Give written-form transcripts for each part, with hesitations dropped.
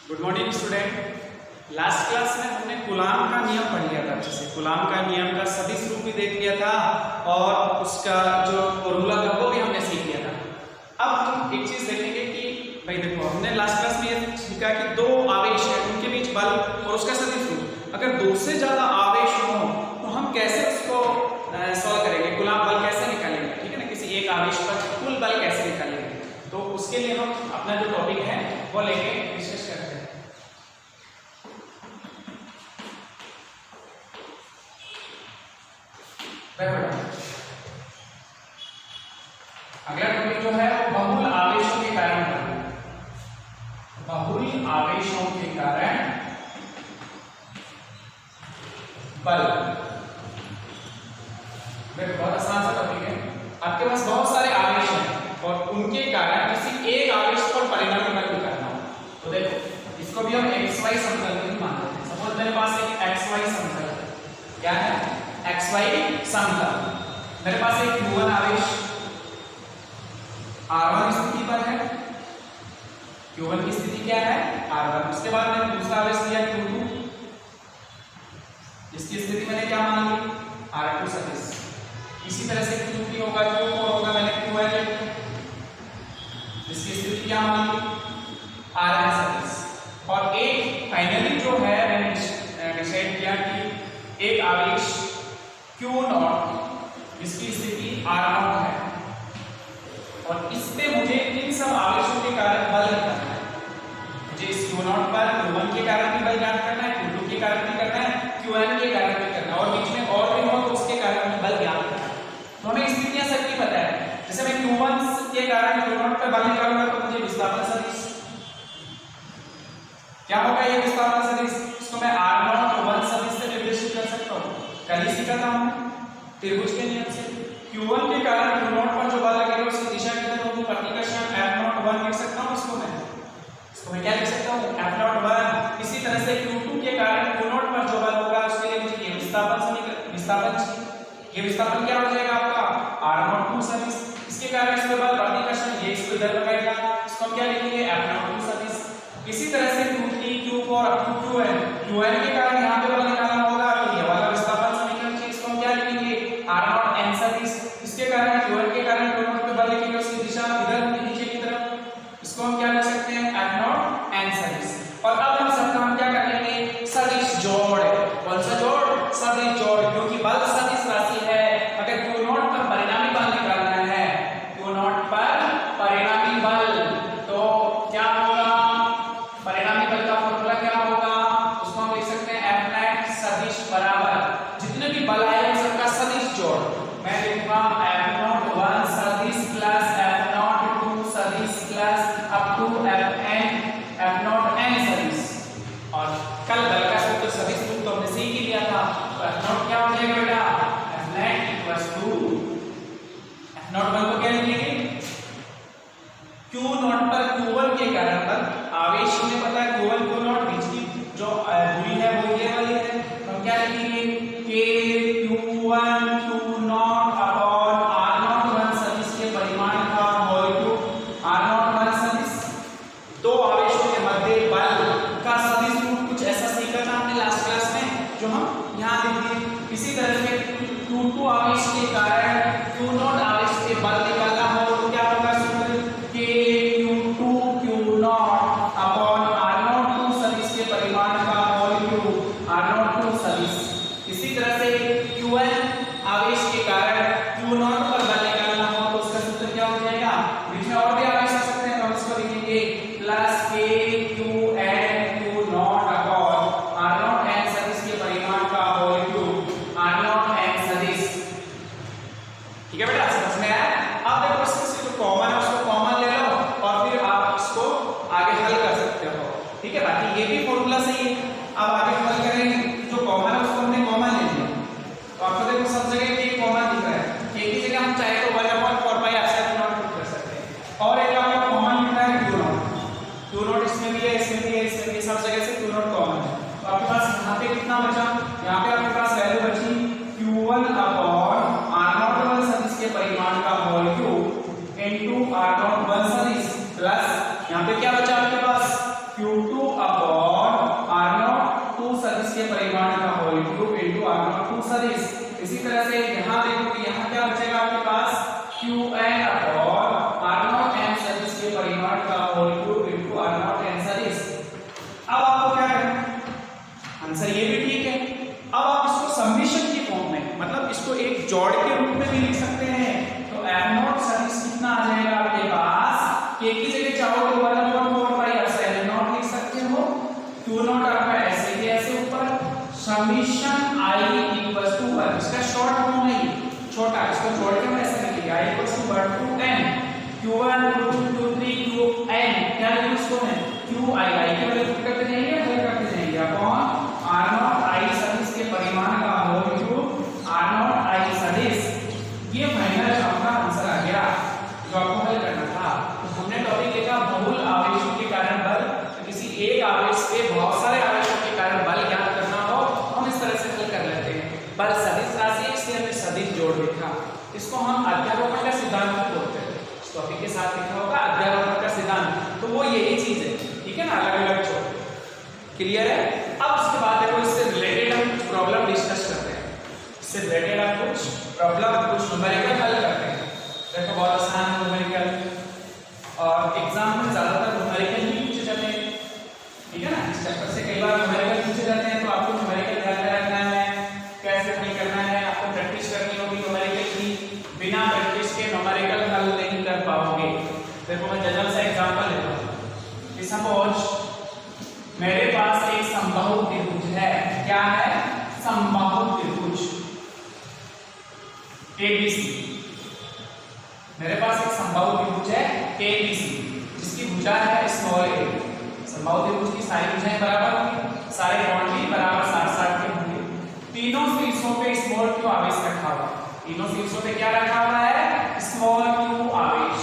Good morning student. Last class में हमने coulomb का नियम पढ़ लिया था अच्छे से। कूलाम का नियम का सदिश रूप भी देख लिया था और उसका जो फॉर्मूला था वो भी हमने सीख लिया था। अब हम एक चीज देखेंगे कि भाई देखो, हमने लास्ट क्लास में ये सीखा कि दो आवेश है, उनके बीच बल और उसका सदिश रूप। अगर दो से ज्यादा आवेश हो तो हम कैसे उसको सॉल्व करेंगे, कूलाम बल कैसे निकालेंगे, ठीक है ना। किसी एक आवेश पर कुल बल कैसे निकालेंगे, तो उसके लिए हम अपना जो टॉपिक है वो लेके डिस्कस करते हैं। अगला टॉपिक जो है वो बहुल आवेशों के कारण बल। बहुल आवेशों के कारण बल बहुत आसान सा टॉपिक है। आपके पास बहुत सारे आवेश हैं और उनके कारण किसी एक आवेश पर परिणामी बल निकालना हो, तो देखो इसको भी हम xy समतल में मानते हैं। सपोज मेरे पास एक xy समतल है। क्या है? xy समतल। मेरे पास एक q1 आवेश r1 स्थिति पर है। q1 की स्थिति क्या है? r1। उसके बाद मैंने दूसरा आवेश लिया q2, जिसकी स्थिति मैंने क्या मान ली? r2 सदिश। इसी तरह से q3 होगा, q4 होगा, मैंने qn जिसकी स्थिति क्या मान ली? rn सदिश। और एक फाइनली जो है मैंने डिसाइड किया कि एक आवेश q0 जिसकी स्थिति r0 है, और इससे मुझे इन सब आवेशों के कारण बल निकालना है। मुझे इस q0 पर q1 के कारण भी बल ज्ञात करना है, q2 के कारण भी करना है, qn के कारण भी करना है, और बीच में और भी हो तो उसके कारण भी बल ज्ञात करना है। तो हमें स्थितियां सबकी पता है। जैसे मैं q1 के कारण q0 पर बल निकालूंगा तो मुझे विस्थापन सदिश क्या होगा? ये विस्थापन सदिश, इसको मैं r0 1 सदिश से निर्देशित कर सकता हूं। कल ही सीखा था हमने त्रिभुज के नियम से। q1 के कारण q0 पर जो बल लगेगा उसकी दिशा किधर होगी? प्रतिकर्षण F0 1 लिख सकता हूं। इसको मैं क्या लिख सकता हूं? F0 1। इसी तरह से q2 के कारण q0 पर जो बल होगा उसके लिए मुझे ये विस्थापन क्या हो जाएगा आपका? r02 सदिश। इसके कारण इसके बल प्रतिकर्षण ये इसको इधर लगाएगा, इसको हम क्या लिखेंगे? F02 सदिश। इसी तरह से q3 q4 up to qn के कारण यहां पे बल निकालना होगा, तो ये वाला विस्थापन समीकरण है, इसको हम क्या लिखेंगे? r0 n सदिश। इसके कारण qn के कारण q0 पे बल लिखेंगे, उसकी दिशा इधर होगी नीचे की तरफ, इसको हम क्या लिख सकते हैं? f0 n सदिश। और अब हम सब काम क्या कर लेंगे? सदिश जोड़। कौन सा जोड़? सदिश जोड़, क्योंकि बल सदिश राशि है। अगर q0 पर परिणामी बल निकालना है, q0 पर परिणामी बल, तो क्या होगा? परिणामी बल का फॉर्मूला क्या होगा? उसको हम लिख सकते हैं F net सदिश बराबर जितने भी बल आए उन सबका सदिश जोड़। मैं लिखूंगा F0 1 सदिश प्लस F0 2 सदिश plus up to F0 n सदिश। और कल बल का सूत्र सदिश रूप तो हमने सीख ही लिया था। तो F0 क्या हो जाएगा बेटा? F net equals to F0 बल को क्या लिखेंगे? q0 पर q1 के कारण बल। आवेश हमें पता है q1 q0 बीच की जो दूरी है वो ये वाली है, तो हम क्या लिखेंगे? k q1 q0 upon r0 1 सदिश के परिमाण का होल क्यूब। r0 1 सदिश दो आवेशों के मध्य बल का सदिश रूप कुछ ऐसा सीखा था हमने लास्ट क्लास में, जो हम यहाँ लिख दिए। इसी तरह से q2 आवेश के कारण q0 आवेश के बल निकालना हो तो क्या होगा? सूत्र k q2 q0 upon r02 सदिश के परिमाण का होल क्यूब r02 सदिश। इसी तरह से qn आवेश के कारण q0 पर बल निकालना हो तो उसका सूत्र क्या हो जाएगा? बीच में और भी आवेश हो सकते हैं, तो हम इसको लिखेंगे plus k qn q0 upon r0 n सदिश के परिमाण का होल क्यूब r0 n सदिश। ठीक है बेटा, समझ में आया? अब देखो इसमें से जो कॉमन है उसको कॉमन ले लो और फिर आप इसको आगे हल कर सकते हो। ठीक है, बाकी ये भी फॉर्मूला सही है। अब आगे हल करेंगे, जो कॉमन है उसको हमने कॉमन ले लिया, तो आपको देखो सब जगह k कॉमन दिख रहा है। k की जगह हम चाहे तो 1/4 पाई एप्सिलॉन नॉट कर सकते हैं। और एक आपको कॉमन लिखना है q0 इसमें भी है, इसमें भी है, इसमें भी, सब जगह से q0 कॉमन है। तो आपके पास यहाँ पे कितना बचा? यहाँ पे आपके पास वैल्यू बची q1 अपॉन r0 1 सदिश के परिमाण का होल क्यूब इनटू r0 1 सदिश प्लस यहाँ पे क्या बचा आपके पास? q2 अपॉन से यहाँ देखो कि यहाँ क्या बचेगा आपके पास Qn अपॉन R0 n सदिश के परिमाण का whole cube into R0 n सदिश। अब आपको क्या करना है, आंसर ये भी ठीक है। अब आप इसको समेशन की फॉर्म में, मतलब इसको एक जोड़ के रूप में भी लिख सकते हैं। तो m0 सदिश कितना आ जाएगा आपके पास, k की जगह चाहो तो 1/4 पाई एप्सिलॉन लिख सकते हो, Q0 आपका ऐसे ही ऐसे ऊपर समेशन i इक्वल्स टू 1, इसका शॉर्ट फॉर्म है छोटा, इसको जोड़ के हम ऐसे लिखेंगे i equals to 1 to n q1 q2 q3 qn, क्या लिखो इसको है qi, i के वैल्यू पुट करते जाएंगे, हल करते जाएंगे अपॉन r0 i सदिश के परिमाण का होल क्यूब r0 i सदिश। ये फाइनल आपका आंसर आ गया जो आपको हल करना था। तो हमने टॉपिक देखा बहुल आवेशों के कारण बल। तो किसी एक आवेश पे बहुत सारे आवेशों के कारण बल ज्ञात करना हो हम इस तरह से हल कर लेते हैं। बल सदिश राशि, इससे हमने सदिश जोड़ देखा, इसको हम अध्यारोपण का सिद्धांत बोलते हैं। इस टॉपिक के साथ लिखा होगा अध्यारोपण का सिद्धांत, तो वो यही चीज है, ठीक है ना, अलग अलग छोड़। क्लियर है? अब उसके बाद देखो इससे रिलेटेड हम कुछ प्रॉब्लम डिस्कस करते हैं, इससे रिलेटेड हम कुछ प्रॉब्लम, कुछ न्यूमेरिकल हल करते हैं। देखो बहुत आसान न्यूमेरिकल, और एग्जाम में ज्यादातर न्यूमेरिकल ही पूछे जाते हैं, ठीक है ना। इस चैप्टर से कई बार न्यूमेरिकल पूछे जाते हैं, तो आपको न्यूमेरिकल ध्यान में रखना है, कैसे हल करना है, आपको प्रैक्टिस करनी होगी न्यूमेरिकल की। बिना प्रैक्टिस के न्यूमेरिकल हल नहीं कर पाओगे। देखो मैं जनरल सा एग्जांपल लेता हूं कि सपोज मेरे पास एक समबाहु त्रिभुज है, क्या है, समबाहु त्रिभुज ABC। मेरे पास एक समबाहु त्रिभुज है ABC जिसकी भुजा है स्मॉल a। समबाहु त्रिभुज की सारी भुजाएं बराबर होंगी, सारे कोण भी बराबर 60-60 के होंगे। तीनों शीर्षों पे स्मॉल q आवेश रखा हुआ है, तीनों शीर्षों पे क्या रखा हुआ है, स्मॉल q आवेश।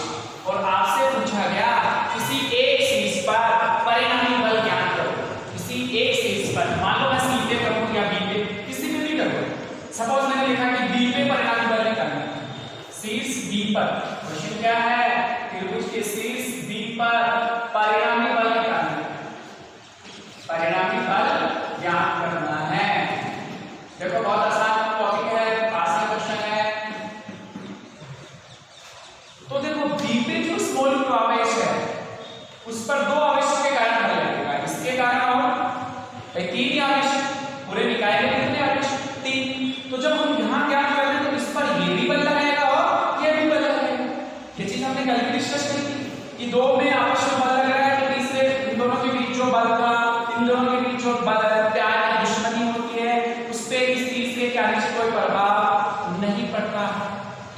और आपसे पूछा गया किसी एक शीर्ष पर परिणामी बल ज्ञात करो, किसी एक शीर्ष पर, मान लो मैं C पे करूं या B पे, किसी पे भी करूं। सपोज मैंने लिखा कि B पे परिणामी बल निकालना है, शीर्ष B पर। क्वेश्चन क्या है, त्रिभुज के शीर्ष B पर परिणामी बल निकालना है, परिणामी बल ज्ञात करना है। देखो बहुत आसान टॉपिक है, पास का क्वेश्चन है। तो देखो B पे जो स्मॉल q आवेश है उस पर दो आवेशों के कारण बल लगेगा, इसके कारण और तीन ही आवेश, पूरे निकाय में कितने आवेश, 3। तो जब हम यहाँ क्या कर रहे हैं तो इस पर ये भी बल लगाएगा और ये भी बल लगाएगा। ये चीज हमने कल भी डिस्कस करी थी कि दो में आपस में बल लग रहा है, तो तीसरे इन दोनों के बीच जो बल था, इन दोनों के बीच जो बल प्यार की दुश्मनी होती है उस पे इस तीसरे के आने से कोई प्रभाव नहीं पड़ता,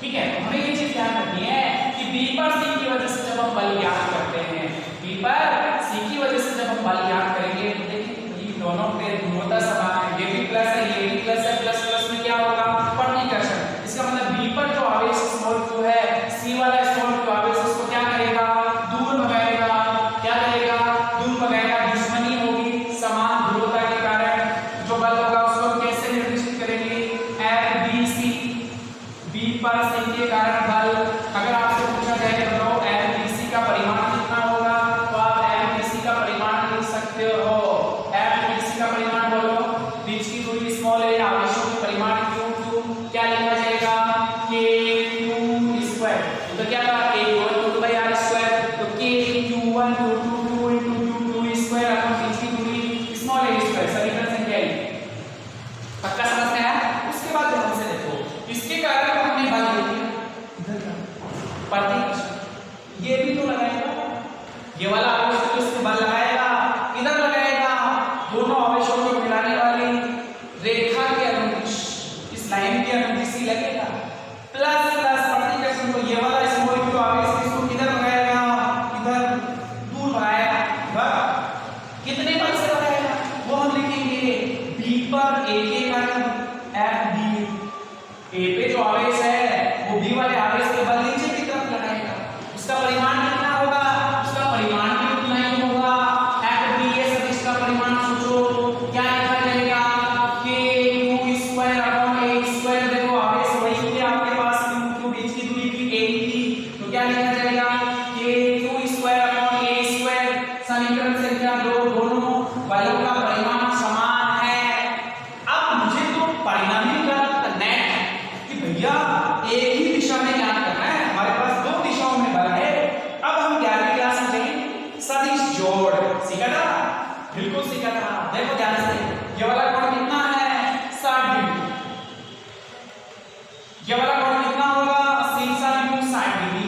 ठीक है। तो हमें ये चीज ध्यान रखनी है कि B पर C की वजह से जब हम बल ज्ञात करते हैं, B पर C की वजह से जब हम बल ज्ञात करेंगे तो देखिए दोनों पे ध्रुवता समान है, ये भी प्लस है ये भी प्लस है, प्लस प्लस में क्या होगा, प्रतिकर्षण। इसका मतलब B पर जो आवेश स्मॉल q है, C वाला स्मॉल q आवेश उसको क्या करेगा, दूर भगाएगा, क्या करेगा, दूर भगाएगा, दुश्मनी होगी समान ध्रुवता के कारण। जो बल होगा उसको हम कैसे निर्देशित करेंगे, FBC, B पर C के कारण बल। अगर आपसे पूछा जाए बताओ FBC का परिमाण कितना होगा, तो आप FBC का परिमाण लिख सकते हो। FBC का परिमाण बोलो, बीच की दूरी स्मॉल a, आवेशों के परिमाण q, क्या लिखा जाएगा, k2 स्क्वायर। तो क्या था, k1/r², तो k q1 q2 q2 square upon बीच की दूरी स्मॉल a स्क्वायर, समीकरण संख्या 1। पक्का समझ में आया? उसके बाद ध्यान से देखो, इसके कारण हमने बल लिया प्रतिकर्षण, ये भी तो लगाएगा, ये वाला आवेश तो इसमें बल लगाएगा, इधर लगाएगा, सीखा था, बिल्कुल सीखा था। देखो ध्यान से, ये वाला कोण कितना है 60 डिग्री, ये वाला कोण कितना होगा 80 60 डिग्री।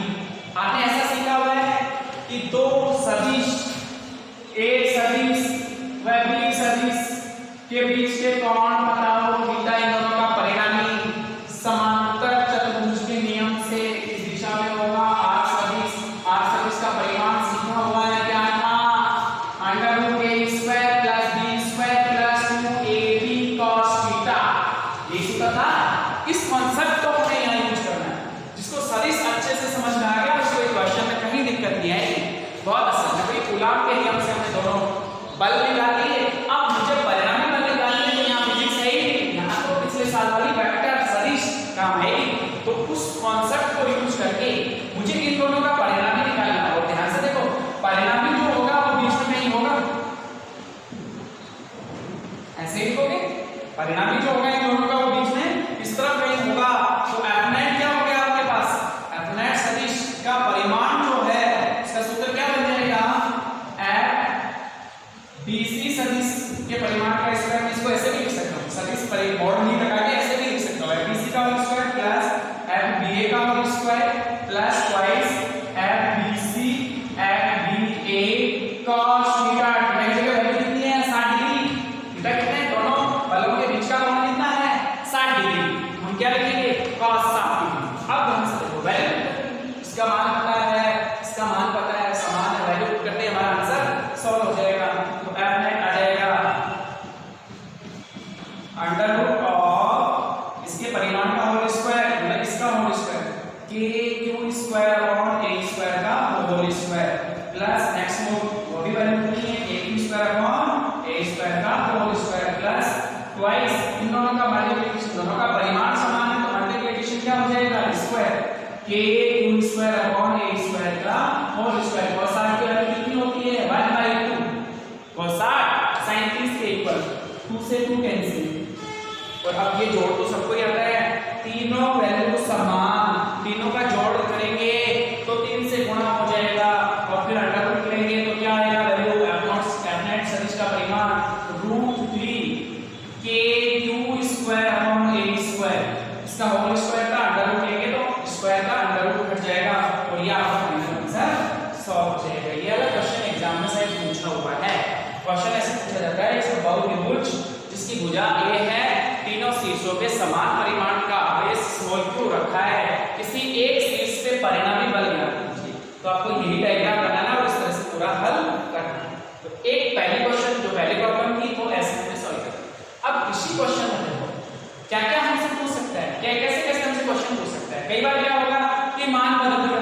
आपने ऐसा सीखा हुआ है कि दो सदिश, एक सदिश व बी सदिश के बीच के कोण बताओ थीटा, इन दोनों का परिणामी समांतर चतुर्भुज के नियम से इस दिशा में होगा। आर सदिश का परिमाण सीखा हुआ है, क्या था under root a square plus b square plus 2ab cos theta, ये सूत्र था। इस कॉन्सेप्ट को हमें यहाँ यूज करना है। जिसको सदिश अच्छे से समझ में आ गया उसको एक क्वेश्चन में कहीं दिक्कत नहीं आएगी, बहुत आसान है। भाई कूलॉम के नियम से हमने दोनों बल निकाल लिए, अब मुझे परिणामी बल निकालनी है, तो यहाँ फिजिक्स है ही, यहाँ तो पिछले साल वाली वेक्टर सदिश काम आएगी। तो उस कॉन्सेप्ट को यूज करके मुझे इन दोनों का परिणामी निकालना है। और ध्यान से देखो, परिणामी जो होगा वो बीच में नहीं होगा, ऐसे ही लिखोगे, परिणामी जो होगा इन दोनों का वो बीच में इस तरफ नहीं होगा। तो F नेट क्या हो गया आपके पास, F नेट सदिश का परिमाण जो है इसका सूत्र क्या बन जाएगा, F BC सदिश के परिमाण का स्क्वायर। इसको ऐसे भी लिख सकता हूं, सदिश परिमाण नहीं लगा के ऐसे भी लिख सकता हूं, FBC का होल स्क्वायर प्लस FBA का whole square plus twice FBC FBA cos theta. मैं जगह वैल्यू कितनी है 60 डिग्री, थीटा कितना है, दोनों बलों के बीच का कोण कितना है 60 डिग्री। हम क्या लिखेंगे cos 60 डिग्री। अब हम से देखो वैल्यू, इसका मान पता है, इसका मान पता है, समान है, वैल्यू करते हैं हमारा आंसर सॉल्व हो जाएगा। तो F नेट आ जाएगा अंडर रूट ऑफ इसके परिमाण का होल स्क्वायर मतलब इसका whole square k square upon a square का whole square plus next mode वो भी वैल्यू नहीं है a square upon a square का होल स्क्वायर प्लस ट्वाइस इन दोनों का मल्टीप्लिकेशन, दोनों का परिमाण समान है तो मल्टीप्लिकेशन क्या हो जाएगा square k square upon a square का होल स्क्वायर। cos 60 की वैल्यू कितनी होती है 1/2, cos 60 sin 30 के इक्वल 2 से 2 कैंसिल। और अब ये जोड़ तो सबको ही आता है, तीनों वैल्यू समान, तीनों का जोड़ करेंगे तो 3 से गुणा हो जाएगा और फिर अंडर रूट लेंगे तो क्या आएगा वैल्यू F नेट सदिश का परिमाण √3 k square upon a square, इसका होल स्क्वायर का अंडर रूट लेंगे तो स्क्वायर का अंडर रूट हट जाएगा और ये आपका फाइनल आंसर सॉल्व हो जाएगा। ये वाला क्वेश्चन एग्जाम में शायद पूछा हुआ है। क्वेश्चन ऐसे पूछा जाता है, इसका बहुभुज जिसकी भुजा a है, तीनों शीर्षों पे समान परिमाण का आवेश स्मॉल q रखा है, किसी एक शीर्ष पे परिणामी बल ज्ञात कीजिए। तो आपको यही डायग्राम बनाना और इस तरह से पूरा हल करना है। तो एक पहली क्वेश्चन जो पहली प्रॉब्लम थी वो ऐसे में सॉल्व करना। अब इसी क्वेश्चन में देखो क्या क्या हमसे पूछ सकता है, क्या कैसे कैसे हमसे क्वेश्चन पूछ सकता है। कई बार क्या होगा कि मान बदल दिया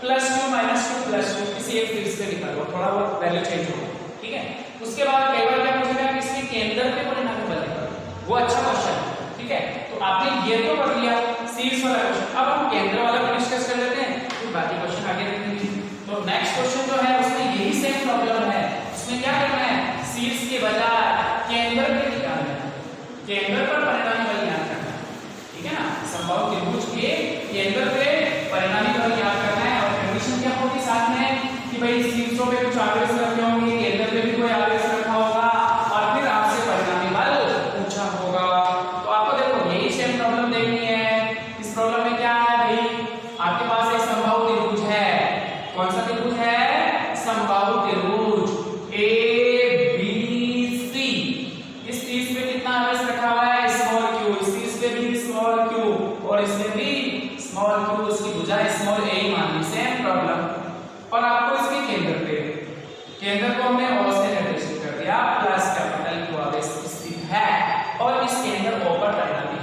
+2 -2 +2 किसी एक शीर्ष पे निकालो, थोड़ा बहुत वैल्यू चेंज हो, ठीक है। उसके बाद कई बार क्या पूछेगा कि इसके केंद्र पे परिणामी बल निकालो, वो अच्छा क्वेश्चन है, ठीक है। तो आपने ये तो कर लिया शीर्ष वाला क्वेश्चन, अब हम केंद्र वाला को डिस्कस कर लेते हैं, फिर बाकी क्वेश्चन आगे देखेंगे। तो नेक्स्ट क्वेश्चन जो है उसमें यही सेम प्रॉब्लम है, उसमें क्या करना है शीर्ष के बजाय केंद्र पे निकालना है, केंद्र पर परिणामी बल ज्ञात करना है, ठीक है ना। समबाहु त्रिभुज के केंद्र पे परिणामी बल ज्ञात करना है और कंडीशन क्या होगी साथ में कि भाई शीर्षों पे कुछ आवेश रखे होंगे, केंद्र पे भी कोई आवेश रखा होगा और फिर आपसे परिणामी बल पूछा होगा। तो आपको देखो यही सेम प्रॉब्लम देखनी है। इस प्रॉब्लम में क्या है भाई, आपके पास एक समबाहु त्रिभुज है, कौन सा त्रिभुज है समबाहु त्रिभुज ABC। इस शीर्ष पे कितना आवेश रखा हुआ है स्मॉल q, इस शीर्ष पे भी स्मॉल q और इसमें भी स्मॉल q, उसकी भुजा स्मॉल a मान ली, सेम प्रॉब्लम। और आपको इसके केंद्र पे, केंद्र को हमने O से निर्देशित कर दिया, प्लस कैपिटल Q आवेश स्थित है और इस केंद्र O पर परिणामी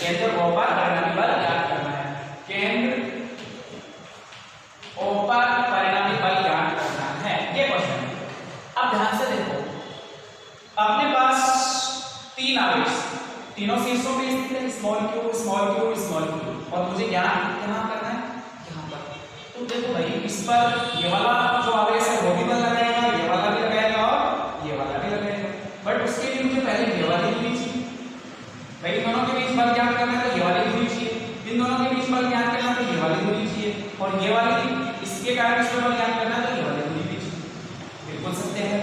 केंद्र O पर परिणामी बल ज्ञात करना है, केंद्र O पर परिणामी बल ज्ञात करना है, ये क्वेश्चन है। अब ध्यान से देखो, अपने पास 3 आवेश तीनों शीर्षों पे स्थित है, small q small q small q, और मुझे ज्ञात कहां करना है यहां पर। तो देखो भाई इस पर ये वाला जो आवेश है वो भी बल लगाएगा, ये वाला भी लगाएगा और ये वाला भी लगाएगा, बट उसके लिए मुझे पहले ये वाली भी चाहिए भाई, दोनों के बीच बल ज्ञात करना है तो ये वाली दूरी चाहिए, इन दोनों के बीच बल ज्ञात करना है तो ये वाली दूरी चाहिए और ये वाली इसके कारण इसमें बल ज्ञात करना है तो ये वाली दूरी भी चाहिए। बिल्कुल सत्य है।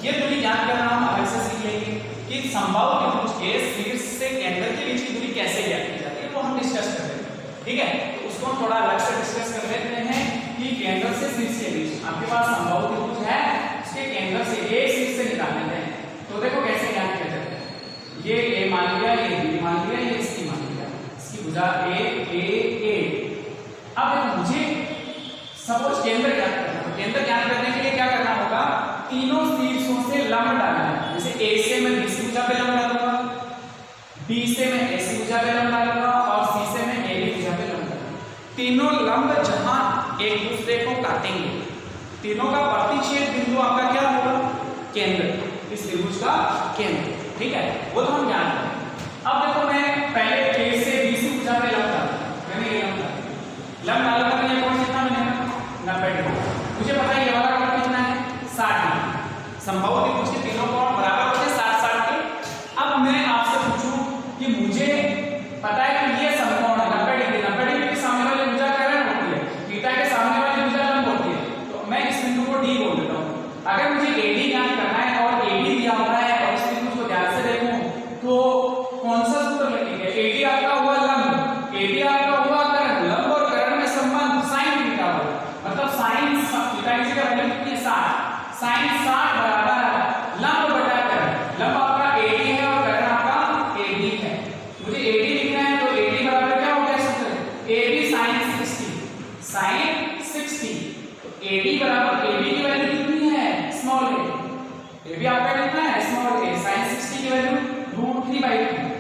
ये दूरी ज्ञात करना हम अलग से सीख लेंगे कि संभव त्रिभुज के शीर्ष से केंद्र के बीच की दूरी कैसे ज्ञात की जाती है, वो हम डिस्कस कर लेंगे। ठीक है, तो उसको हम थोड़ा अलग से डिस्कस कर लेते हैं कि केंद्र से शीर्ष के बीच आपके पास संभव त्रिभुज है, उसके केंद्र से एक शीर्ष से निकाल लेते हैं। तो देखो कैसे ज्ञात किया जाता है। ये ए मान लिया, ये बी मान लिया, ये इसकी मान लिया, इसकी भुजा ए। अब मुझे सपोज केंद्र ज्ञात करना है, केंद्र ज्ञात करने के लिए क्या करना होगा, तीनों शीर्षों से लंब डालना है। जैसे ए से मैं बी की भुजा पे लंब डालूंगा, बी से मैं ए की भुजा पे लंब डालूंगा और सी से मैं ए की भुजा पे लंब डालूंगा। तीनों लंब जहां एक दूसरे को काटेंगे, तीनों का प्रतिच्छेद बिंदु आपका क्या होगा, केंद्र, इस त्रिभुज का केंद्र। ठीक है, वो तो हम जानते हैं। अब देखो मैं पहले ए से बी की भुजा पे लंब डालूंगा, मैंने ये लंब डाला, मैंने कौन कितना मैंने 90 डिग्री। मुझे पता है ये वाला कोण कितना है, 60 डिग्री। संभव त्रिभुज के तीनों कोण बराबर होते हैं 60 के। अब मैं आपसे पूछूं कि मुझे पता है कि ये समकोण है 90 डिग्री, 90 डिग्री के सामने वाली भुजा कर्ण होती है, थीटा के सामने वाली भुजा लंब होती है, तो मैं इस बिंदु को डी बोल देता हूं। अगर मुझे एडी ज्ञात करना है और एडी दिया हुआ है और इस त्रिभुज को ध्यान से देखूं तो कौन सा सूत्र लगेगा, एडी आपका हुआ लंब, एडी आपका हुआ कर्ण, लंब और कर्ण में संबंध sin थीटा होगा, मतलब sin थीटा की जगह वैल्यू कितनी है 60, sin 60 बराबर लंब बटा कर्ण। लंब आपका एडी है और कर्ण आपका एडी है। मुझे एडी लिखना है तो एडी बराबर क्या हो गया सूत्र, एडी sin 60, sin 60। तो एडी बराबर एडी की वैल्यू कितनी है, स्मॉल ए, एडी आपका कितना है, स्मॉल ए, sin 60 की वैल्यू √3/2।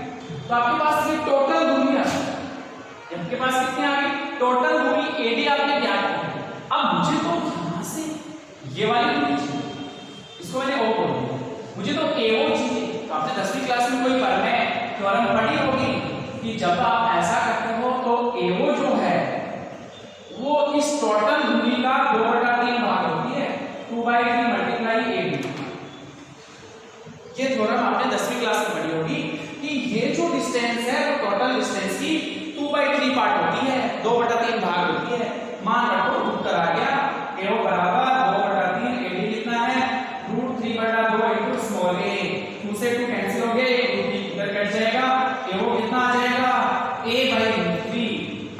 तो आपके पास ये टोटल दूरी है, आपके पास कितनी आ गई, टोटल दूरी एडी आपने ज्ञात कर दी। अब मुझे तो यहां से ये वाली दूरी चाहिए, इसको मैंने ओ बोल दिया, मुझे तो एओ चाहिए। तो आपने 10वीं क्लास में कोई प्रमेय थ्योरम पढ़ी होगी कि जब आप ऐसा करते हो तो एओ जो है वो इस टोटल दूरी का 2/3 भाग होती है, 2/3 मल्टीप्लाई एडी। ये थ्योरम आपने 10वीं क्लास में पढ़ी होगी कि ये जो डिस्टेंस है वो टोटल डिस्टेंस की 2/3 पार्ट होती है, 2/3 भाग होती है। मान रखो उत्तर आ गया, एओ बराबर 2/3, एडी कितना है √3/2 इनटू स्मॉल ए, 2 से 2 कैंसिल हो गए, इधर कट जाएगा, एओ कितना आ जाएगा a/√3।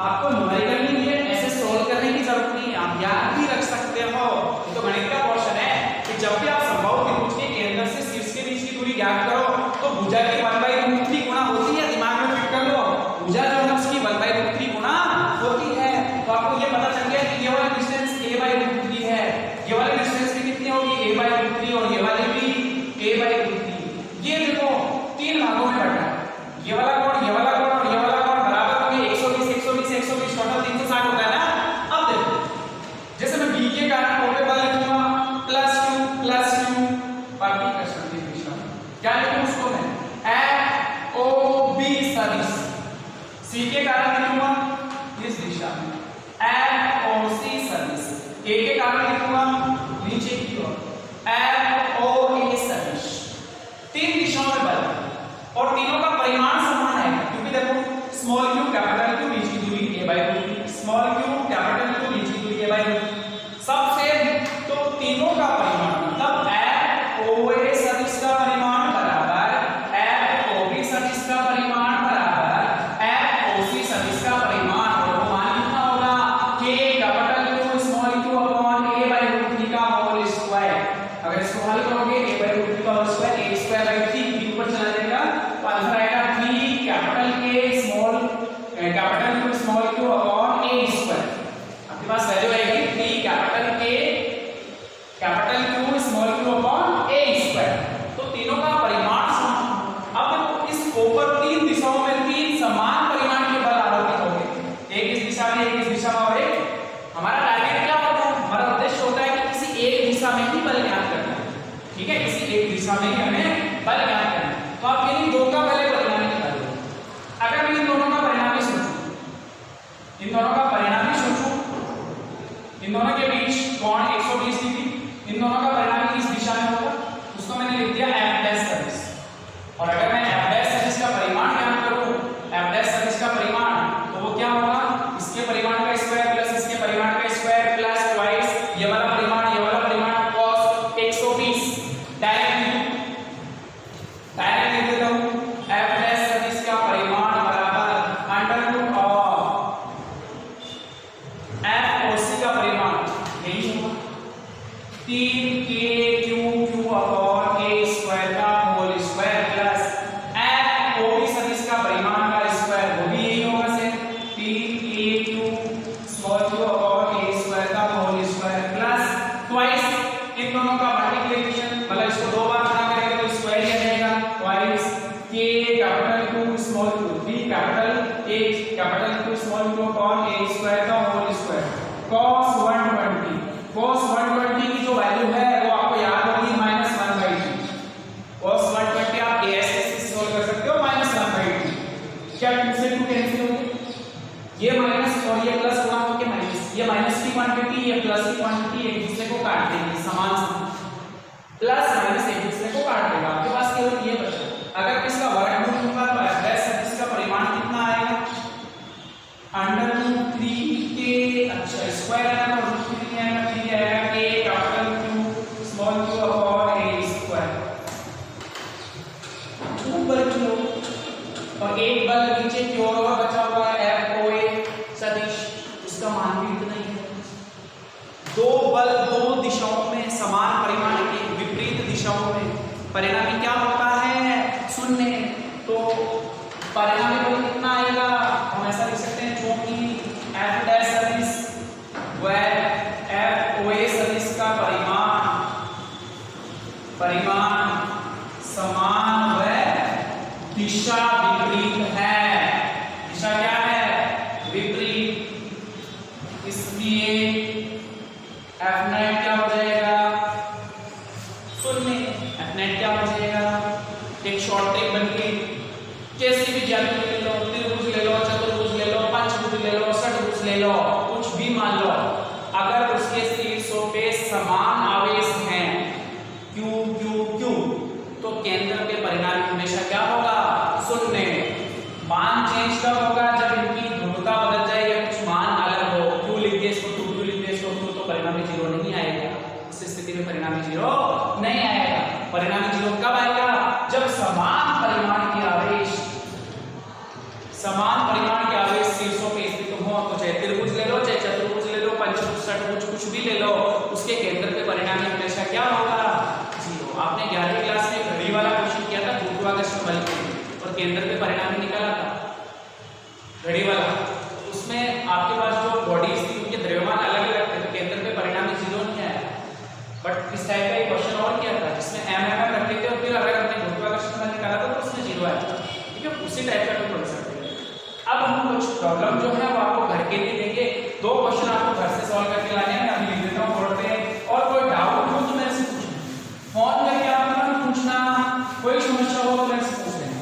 आपको न्यूमेरिकल नहीं है, ऐसे सॉल्व करने की जरूरत नहीं है, आप याद भी रख सकते हो। ये तो गणित का क्वेश्चन है कि जब भी आप संभव त्रिभुज के केंद्र से शीर्ष के बीच की दूरी ज्ञात करो तो भुजा की 1/√3 गुणा होती है, दिमाग में फिट कर लो, भुजा जो है उसकी 1/√3 गुणा होती है। तो आपको ये पता चल गया कि ये वाला डिस्टेंस a/√3 है, ये वाली डिस्टेंस भी कितनी होगी a/√3 और ये वाली भी a/√3। ये देखो 3 भागों में बटा है, ये वाला कोण, ये वाला कोण और ये वाला कोण बराबर होंगे 120 120 120, टोटल 360 होता है ना। अब देखो जैसे मैं b के कारण o पे बल लिखूंगा +2 +2 प्रतिकर्षण की दिशा में, क्या लिखूं उसको मैं FOB सदिश, c के कारण लिखूंगा इस दिशा में FOC सदिश, a के कारण लिखूंगा नीचे की ओर FOA सदिश। 3 दिशाओं में बल और तीनों का परिमाण समान है, क्योंकि देखो स्मॉल q कैपिटल q बीच की दूरी a/√3, small q capital q बीच की दूरी a/√3, सब सेम। तो तीनों का परिमाण मतलब FOA सदिश का परिमाण बराबर FOB सदिश का परिमाण बराबर FOC सदिश का परिमाण, और मान कितना होगा k capital q small q upon a/√3 का होल स्क्वायर। अगर इसको हल करोगे a/√3 का होल स्क्वायर a²/3 b ऊपर चला जाएगा तो आंसर आएगा 3 capital K small capital Q small q upon a²। आपके पास वैल्यू आएगी 3 capital K capital Q small q upon a²। तो तीनों का परिमाण समान। अब इस ऊपर 3 दिशाओं में 3 समान परिमाण के बल आरोपित होंगे, एक इस दिशा में, एक इस दिशा में और एक। हमारा टारगेट क्या होता है, हमारा उद्देश्य होता है कि किसी एक दिशा में ही बल ज्ञात करना है। ठीक है, किसी एक दिशा में ही हमें बल ज्ञात करना है। तो आप इन दो का पहले परिणाम निकाल लो। अगर मैं इन दोनों का परिणाम ही सोचूं, इन दोनों का परिणाम ही सोचूं, इन दोनों के बीच कोण 120 डिग्री, इन दोनों का परिणाम इस दिशा में होगा, उसको मैंने लिख दिया f' सदिश। और अगर मैं f' सदिश का परिमाण ज्ञात करूं, f' सदिश का परिमाण, तो वो क्या होगा, इसके परिमाण का स्क्वायर प्लस इसके परिमाण का स्क्वायर प्लस ट्वाइस ये वाला परिमाण cos 120 डायरेक्ट इसको काट देगा, आपके पास केवल ये बचा। अगर मैं इसका वर्गमूल लूंगा तो f डैश सदिश का परिमाण कितना आएगा, √3k, अच्छा स्क्वायर आएगा तो √3 आएगा, 3 आएगा k capital Q small q upon a square, ऊपर q और एक बल नीचे की ओर और बचा हुआ है FOA सदिश, इसका मान भी इतना ही है। दो बल दो दिशाओं में समान परिमाण के विपरीत दिशाओं में परिणामी क्या होता है, शून्य। तो परिणामी बल कितना आएगा, हम ऐसा लिख सकते हैं क्योंकि F डैश सदिश व FOA सदिश का परिमाण समान व दिशा विपरीत है। दिशा क्या है, विपरीत, इसलिए F नेट क्या हो जाएगा, शून्य। F नेट क्या हो जाएगा, एक शॉर्ट ट्रिक बन गई, कैसी भी ज्यामिति ले लो, त्रिभुज ले लो, चतुर्भुज ले लो, पंचभुज ले लो, षटभुज ले लो, कुछ भी मान लो, अगर उसके शीर्षों पे समान आवेश हैं Q Q Q तो केंद्र के परिणामी हमेशा क्या होगा, शून्य। मान चेंज कब होगा, जब इनकी ध्रुवता बदल जाए या कुछ मान अलग हो, Q लिख दिए इसको 2, Q लिख दिए इसको 2, तो परिणामी 0 नहीं आएगा। इस स्थिति में परिणामी 0 नहीं आएगा। परिणामी 0 कब आएगा, जब समान परिमाण के आवेश शीर्षों पे स्थित हो, तो चाहे त्रिभुज ले लो, चाहे चतुर्भुज ले लो, पंचभुज, षटभुज, कुछ भी ले लो, उसके केंद्र पे परिणामी हमेशा क्या होगा, 0। आपने 11वीं क्लास में घड़ी वाला क्वेश्चन किया था गुरुत्वाकर्षण बल के और केंद्र पे परिणामी निकाला था घड़ी वाला, उसमें आपके पास जो बॉडीज थी उनके द्रव्यमान अलग अलग थे, तो केंद्र पे परिणामी 0 नहीं आया। बट इस टाइप का एक क्वेश्चन और किया था जिसमें mm रख लेते और फिर अगर हमने गुरुत्वाकर्षण बल निकाला था तो उसमें 0 आया, ठीक है। उसी टाइप का तो पढ़ सकते हैं। अब हम कुछ प्रॉब्लम जो है वो आपको घर के लिए देंगे, 2 क्वेश्चन आपको घर से सॉल्व करके लाने हैं, अभी लिख देता हूं बोर्ड पे। और कोई डाउट हो तो मेरे से पूछना, फोन करके आप पूछना, कोई समस्या हो तो मेरे से पूछ लेना,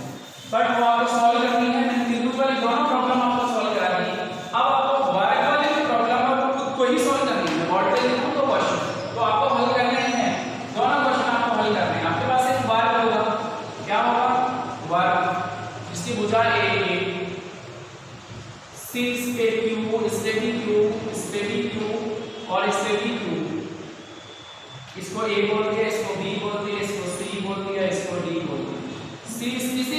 बट वो आपको सॉल्व करनी है। मैंने त्रिभुज वाली दोनों प्रॉब्लम आपको सॉल्व करा दी, अब आपको वर्ग वाली जो प्रॉब्लम है वो खुद को ही सॉल्व करनी है। बोर्ड पे लिखूं तो क्वेश्चन तो आपको हल करने हैं, दोनों क्वेश्चन आपको हल करने हैं। आपके पास एक वर्ग होगा, क्या होगा, वर्ग, जिसकी भुजा a 6 पे Q, इस पे भी Q, इस पे भी Q और इस पे भी Q। इसको A बोल दिया, इसको B बोल दिया, इसको C बोल दिया, इसको D बोल दिया। किसी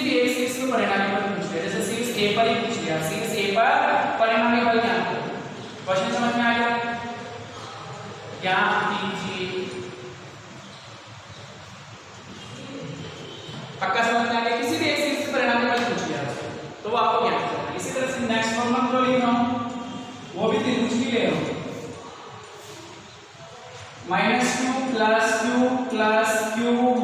भी एक चीज के परिणामी बल पूछ लिया, जैसे शीर्ष A पर ही पूछ लिया, शीर्ष A पर परिणामी बल क्या है, क्वेश्चन समझ में आ गया, ज्ञान कीजिए, पक्का समझ में आ गया। किसी भी एक चीज के परिणामी बल पूछ लिया तो वो आपको ज्ञान करना है। इसी तरह से नेक्स्ट प्रॉब्लम को लिख रहा हूं, वो भी त्रिभुज की ले रहा हूं, -q + q + q -